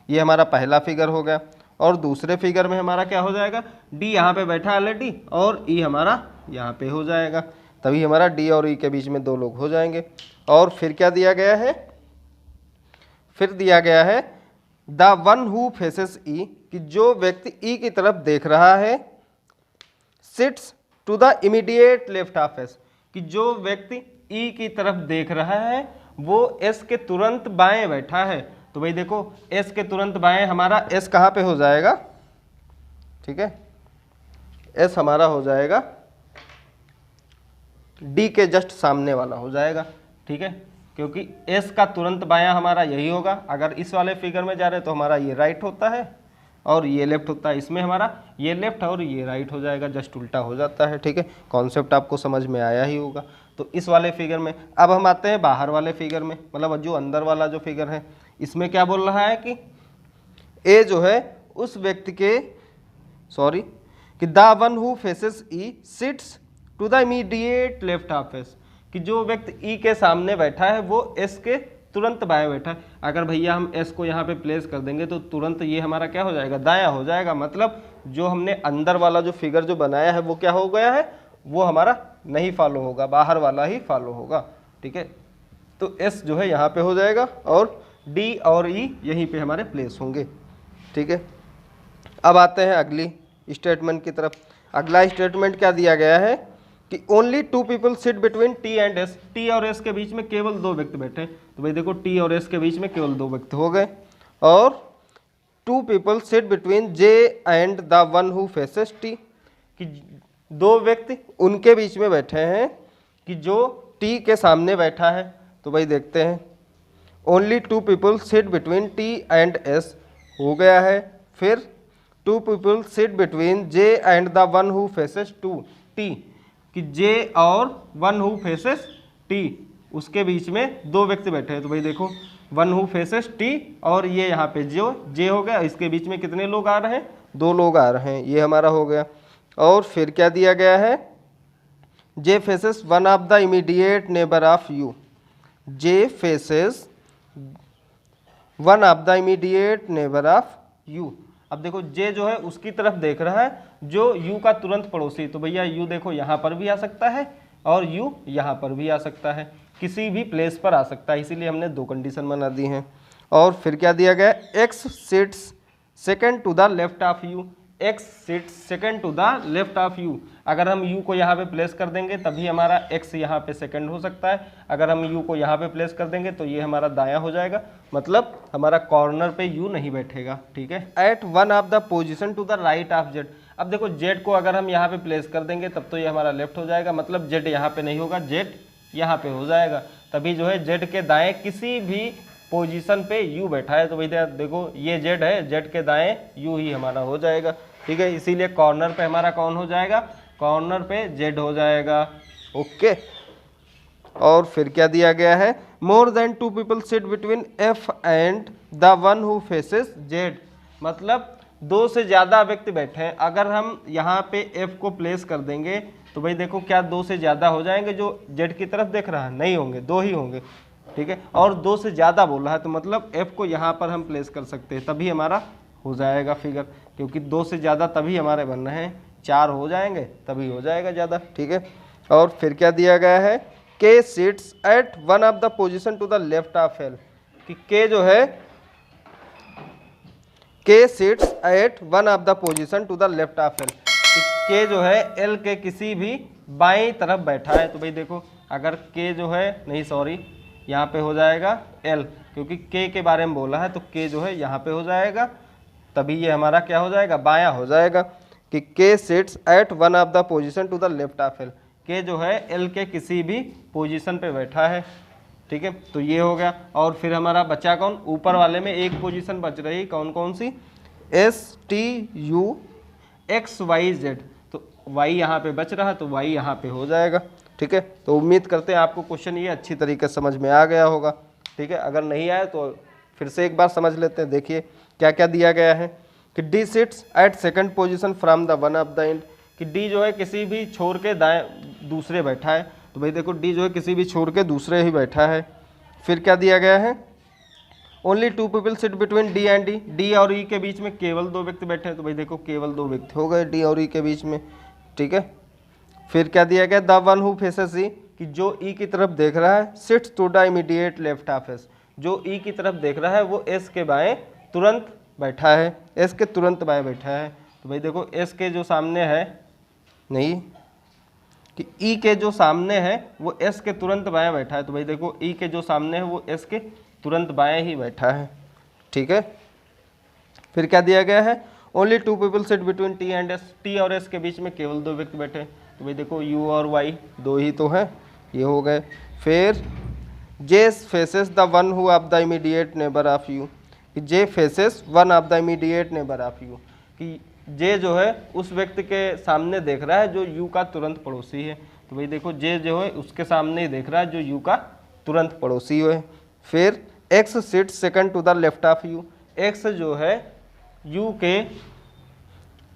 ये हमारा पहला फिगर हो गया। और दूसरे फिगर में हमारा क्या हो जाएगा, डी यहाँ पे बैठा ऑलरेडी और ई हमारा यहाँ पे हो जाएगा, तभी हमारा डी और ई के बीच में 2 लोग हो जाएंगे। और फिर क्या दिया गया है, फिर दिया गया है the one who faces E, कि जो व्यक्ति ई की तरफ देख रहा है, sits to the immediate left of S, कि जो व्यक्ति ई की तरफ देख रहा है वो एस के तुरंत बाएं बैठा है। तो भाई देखो एस के तुरंत बाएं हमारा एस कहाँ पे हो जाएगा, ठीक है, एस हमारा हो जाएगा डी के जस्ट सामने वाला हो जाएगा, ठीक है, क्योंकि एस का तुरंत बायां हमारा यही होगा। अगर इस वाले फिगर में जा रहे तो हमारा ये राइट होता है और ये लेफ्ट होता है, इसमें हमारा ये लेफ्ट और ये राइट हो जाएगा, जस्ट उल्टा हो जाता है, ठीक है। कॉन्सेप्ट आपको समझ में आया ही होगा। तो इस वाले फिगर में अब हम आते हैं बाहर वाले फिगर में, मतलब जो अंदर वाला जो फिगर है, इसमें क्या बोल रहा है कि ए जो है उस व्यक्ति के कि the one who faces E sits to the immediate left of S, कि जो व्यक्ति ई के सामने बैठा है वो एस के तुरंत बाएं बैठा है। अगर भैया हम एस को यहाँ पे प्लेस कर देंगे तो तुरंत ये हमारा क्या हो जाएगा, दायां हो जाएगा, मतलब जो हमने अंदर वाला जो फिगर जो बनाया है वो क्या हो गया है, वो हमारा नहीं फॉलो होगा, बाहर वाला ही फॉलो होगा, ठीक है। तो एस जो है यहाँ पे हो जाएगा और डी और ई यहीं पे हमारे प्लेस होंगे, ठीक है। अब आते हैं अगली स्टेटमेंट की तरफ। अगला स्टेटमेंट क्या दिया गया है कि only 2 people sit between T and S, T और एस के बीच में केवल 2 व्यक्ति बैठे। तो भाई देखो टी और एस के बीच में केवल 2 व्यक्ति हो गए। और 2 people sit between J and the one who faces T, कि 2 व्यक्ति उनके बीच में बैठे हैं कि जो टी के सामने बैठा है। तो भाई देखते हैं, only 2 people sit between T and S हो गया है। फिर 2 people sit between J and the one who faces to T, कि जे और वन हु फेसेस टी उसके बीच में 2 व्यक्ति बैठे हैं। तो भाई देखो वन हु फेसेस टी और ये यहाँ पे जो जे हो गया, इसके बीच में कितने लोग आ रहे हैं, 2 लोग आ रहे हैं, ये हमारा हो गया। और फिर क्या दिया गया है, J faces one of the immediate neighbour of you, J faces one of the immediate neighbour of you. अब देखो जे जो है उसकी तरफ देख रहा है जो यू का तुरंत पड़ोसी, तो भैया यू देखो यहाँ पर भी आ सकता है और यू यहाँ पर भी आ सकता है, किसी भी प्लेस पर आ सकता है, इसीलिए हमने 2 कंडीशन बना दी हैं। और फिर क्या दिया गया, X sits second to the left of U, X sits second to the left of U. अगर हम u को यहाँ पे प्लेस कर देंगे तभी हमारा x यहाँ पे सेकंड हो सकता है, अगर हम u को यहाँ पे प्लेस कर देंगे तो ये हमारा दायां हो जाएगा, मतलब हमारा कॉर्नर पे u नहीं बैठेगा, ठीक है। At one of the position to the right of z, अब देखो z को अगर हम यहाँ पे प्लेस कर देंगे तब तो ये हमारा लेफ्ट हो जाएगा, मतलब z यहाँ पे नहीं होगा, z यहाँ पे हो जाएगा, तभी जो है z के दाएँ किसी भी पोजीशन पे u बैठा है, तो भैया देखो ये z है, z के दाएँ u ही हमारा हो जाएगा, ठीक है। इसीलिए कॉर्नर पे हमारा कौन हो जाएगा, कॉर्नर पे z हो जाएगा, ओके। और फिर क्या दिया गया है, more than two people sit between f and the one who faces z, मतलब दो से ज़्यादा व्यक्ति बैठे हैं, अगर हम यहाँ पे f को प्लेस कर देंगे तो भाई देखो क्या दो से ज़्यादा हो जाएंगे, जो z की तरफ देख रहा है नहीं होंगे, दो ही होंगे, ठीक है। और दो से ज़्यादा बोल रहा है तो मतलब f को यहाँ पर हम प्लेस कर सकते हैं, तभी हमारा हो जाएगा फिगर, क्योंकि दो से ज़्यादा तभी हमारे बन रहे हैं, चार हो जाएंगे तभी हो जाएगा ज़्यादा, ठीक है। और फिर क्या दिया गया है, K sits at one of the position to the left of L, कि के जो है K sits at one of the position to the left of L, K जो है एल के किसी भी बाईं तरफ बैठा है, तो भाई देखो अगर के जो है नहीं सॉरी यहाँ पे हो जाएगा एल, क्योंकि के बारे में बोला है तो के जो है यहाँ पे हो जाएगा, तभी ये हमारा क्या हो जाएगा, बायां हो जाएगा, कि K sits at one of the position to the left of L, K जो है एल के किसी भी पोजीशन पे बैठा है, ठीक है। तो ये हो गया। और फिर हमारा बचा कौन, ऊपर वाले में एक पोजीशन बच रही, कौन कौन सी, S T U X Y Z, तो वाई यहाँ पे बच रहा तो वाई यहाँ पे हो जाएगा, ठीक है। तो उम्मीद करते हैं आपको क्वेश्चन ये अच्छी तरीके से समझ में आ गया होगा, ठीक है। अगर नहीं आया तो फिर से एक बार समझ लेते हैं। देखिए क्या क्या दिया गया है, कि D seats eight second position from the one of the end, कि डी जो है किसी भी छोर के दाएं दूसरे बैठा है, तो भाई देखो डी जो है किसी भी छोर के दूसरे ही बैठा है। फिर क्या दिया गया है, only two people sit between D and D, D और ई के बीच में केवल दो व्यक्ति बैठे हैं, तो भाई देखो केवल दो व्यक्ति हो गए डी और ई के बीच में, ठीक है। फिर क्या दिया गया, the one who faces E, कि जो ई की तरफ देख रहा है, sits to the immediate left of S, जो ई की तरफ देख रहा है वो एस के बाएं तुरंत बैठा है, एस के तुरंत बाएं बैठा है, तो भाई देखो एस के जो सामने है, नहीं कि ई के जो सामने है वो एस के तुरंत बाएं बैठा है, तो भाई देखो ई के जो सामने है वो एस के तुरंत बाएं ही बैठा है, ठीक है। फिर क्या दिया गया है, only two people sit between T and S, T और एस के बीच में केवल दो व्यक्ति बैठे, तो भाई देखो यू और वाई दो ही तो हैं, ये हो गए। फिर J faces the one who of the immediate neighbour of you, कि J faces one of the immediate neighbour of you, कि जे जो है उस व्यक्ति के सामने देख रहा है जो यू का तुरंत पड़ोसी है, तो भाई देखो जे जो है उसके सामने ही देख रहा है जो यू का तुरंत पड़ोसी है। फिर X sit second to the left of U, X जो है यू के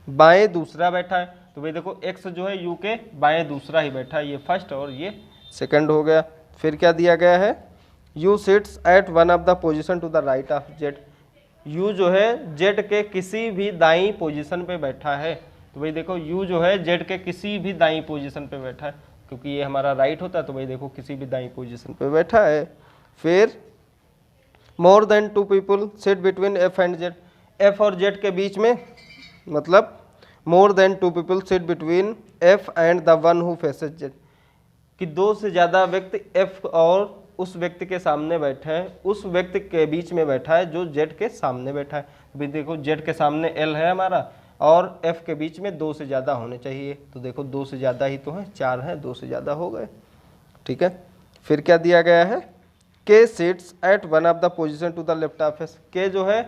बाएं दूसरा बैठा है, तो भाई देखो एक्स जो है यू के बाएं दूसरा ही बैठा है, ये फर्स्ट और ये सेकंड हो गया। फिर क्या दिया गया है, U sits at one of the position to the right of Z, U जो है जेड के किसी भी दाईं पोजीशन पे बैठा है, तो भाई देखो यू जो है जेड के किसी भी दाईं पोजीशन पे बैठा है, क्योंकि ये हमारा राइट होता है, तो भाई देखो किसी भी दाईं पोजीशन पे बैठा है। फिर more than two people sit between F and Z, F और जेड के बीच में, मतलब more than two people sit between F and the one who faces Z, कि दो से ज़्यादा व्यक्ति एफ और उस व्यक्ति के सामने बैठे हैं, उस व्यक्ति के बीच में बैठा है जो जेड के सामने बैठा है, भी देखो जेड के सामने एल है हमारा और एफ के बीच में दो से ज़्यादा होने चाहिए, तो देखो दो से ज़्यादा ही तो है, चार हैं, दो से ज़्यादा हो गए, ठीक है। फिर क्या दिया गया है, K sits at one of the position to the left of S, K जो है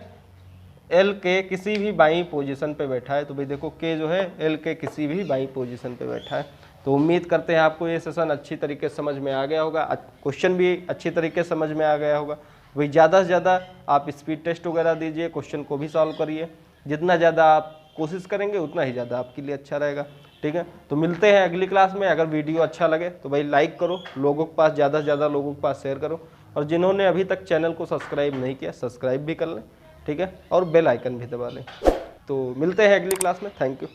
एल के किसी भी बाईं पोजीशन पे बैठा है, तो भाई देखो के जो है एल के किसी भी बाईं पोजीशन पे बैठा है। तो उम्मीद करते हैं आपको ये सेशन अच्छी तरीके से समझ में आ गया होगा, क्वेश्चन भी अच्छी तरीके से समझ में आ गया होगा। वही ज़्यादा से ज़्यादा आप स्पीड टेस्ट वगैरह दीजिए, क्वेश्चन को भी सॉल्व करिए, जितना ज़्यादा आप कोशिश करेंगे उतना ही ज़्यादा आपके लिए अच्छा रहेगा, ठीक है। तो मिलते हैं अगली क्लास में। अगर वीडियो अच्छा लगे तो भाई लाइक करो, लोगों के पास ज़्यादा से ज़्यादा लोगों के पास शेयर करो, और जिन्होंने अभी तक चैनल को सब्सक्राइब नहीं किया सब्सक्राइब भी कर लें, ठीक है, और बेल आइकन भी दबा लें। तो मिलते हैं अगली क्लास में, थैंक यू।